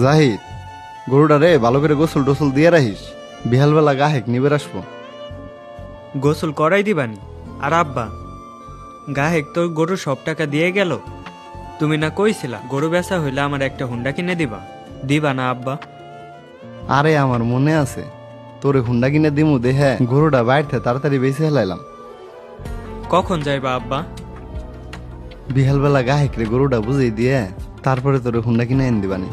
জাহিদ, গরুটা রে ভালো করে গোসল টোসল দিয়ে রাখিস। বিহালবেলা গাহেক নিবে আসবো। গোসল করাই দিবানি? আর আব্বা, গাহেক তোর গরু সব টাকা দিয়ে গেল। তুমি না কইছিলা গরু বেচা হইলে আমার একটা হুন্ডা কিনে দিবা, দিবা না আব্বা? আরে আমার মনে আছে, তোরে হুন্ডা কিনে দিমু দেহে গরুটা বাইরে তাড়াতাড়ি বেঁচে হেলাইলাম। কখন যাইবা আব্বা? বিহালবেলা গাহেক রে গরুটা বুঝিয়ে দিয়ে তারপরে তোরে হুন্ডা কিনে এনে দিবানি।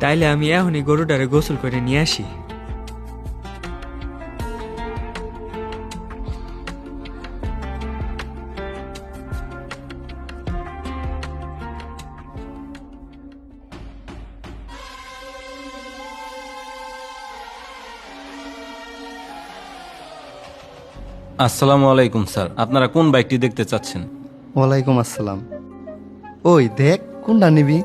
তাইলে আমি এখনই গরুটারে গোসল করে নিয়ে আসি। আসসালামু আলাইকুম স্যার, আপনারা কোন বাইকটি দেখতে চাচ্ছেন? ওয়ালাইকুম আসসালাম। ওই দেখ কোনটা নিবি?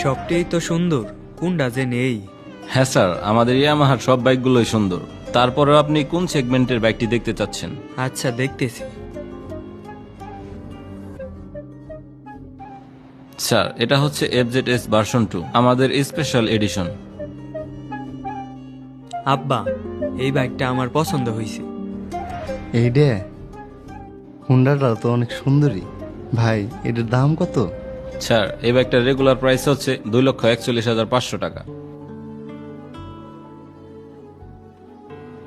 সবটাই তো সুন্দর, কোনটা যে নেই। হ্যাঁ স্যার, আমাদের ইয়ামাহার সব বাইকগুলোই সুন্দর। তারপরেও আপনি কোন সেগমেন্টের বাইকটি দেখতে চাচ্ছেন? আচ্ছা, দেখতেছি। স্যার, এটা হচ্ছে FZS ভার্সন 2, আমাদের স্পেশাল এডিশন। আব্বা, এই বাইকটা আমার পছন্দ হয়েছে। এই ডে, হুন্ডাটা তো অনেক সুন্দরী। ভাই, এটার দাম কত? স্যার, এই বাইকটার রেগুলার প্রাইস হচ্ছে 2,41,500 টাকা।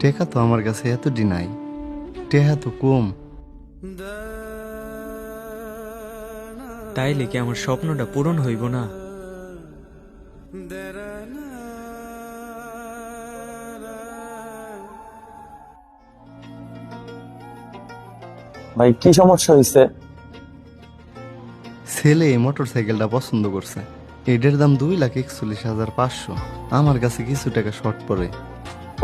টেকা তো আমার কাছে এতটি নাই, টেহা তো কম। তাইলে কি আমার স্বপ্নটা পূরণ হইব না? ভাই কি সমস্যা হয়েছে? ছেলে এই মোটর সাইকেলটা পছন্দ করছে। এটার দাম 2,41,500। আমার কাছে কিছু টাকা শর্ট পড়ে।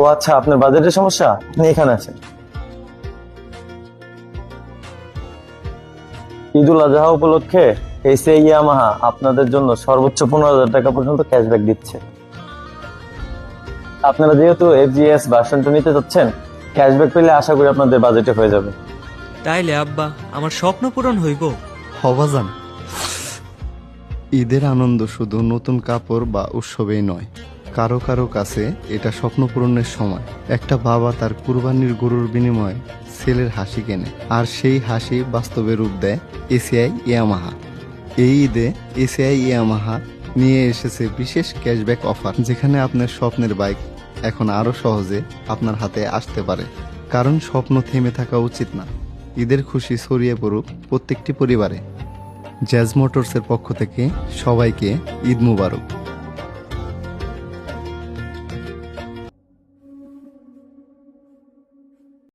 ও আচ্ছা, আপনার বাজেটের সমস্যা, আপনি এখানে আছেন। ঈদুল আজহা উপলক্ষে এসে ইয়ামাহা আপনাদের জন্য সর্বোচ্চ 15,000 টাকা পর্যন্ত ক্যাশব্যাক দিচ্ছে। আপনারা যেহেতু FZS ভার্সনটা নিতে যাচ্ছেন, ক্যাশব্যাক পেলে আশা করি আপনাদের বাজেটে হয়ে যাবে। তাইলে আব্বা, আমার স্বপ্ন পূরণ হইব? হবাজান, ঈদের আনন্দ শুধু নতুন কাপড় বা উৎসবেই নয়, কারো কারো কাছে এটা স্বপ্ন পূরণের সময়। একটা বাবা তার কুরবানির গরুর বিনিময়ে ছেলের হাসি কেনে, আর সেই হাসি বাস্তবে রূপ দেয় এসিআই ইয়ামাহা। এই ঈদে এসিআই ইয়ামাহা নিয়ে এসেছে বিশেষ ক্যাশব্যাক অফার, যেখানে আপনার স্বপ্নের বাইক এখন আরো সহজে আপনার হাতে আসতে পারে। কারণ স্বপ্ন থেমে থাকা উচিত না। ঈদের খুশি ছড়িয়ে পড়ুক প্রত্যেকটি পরিবারে। জ্যাজ মোটরসের পক্ষ থেকে সবাইকে ঈদ মুবারক।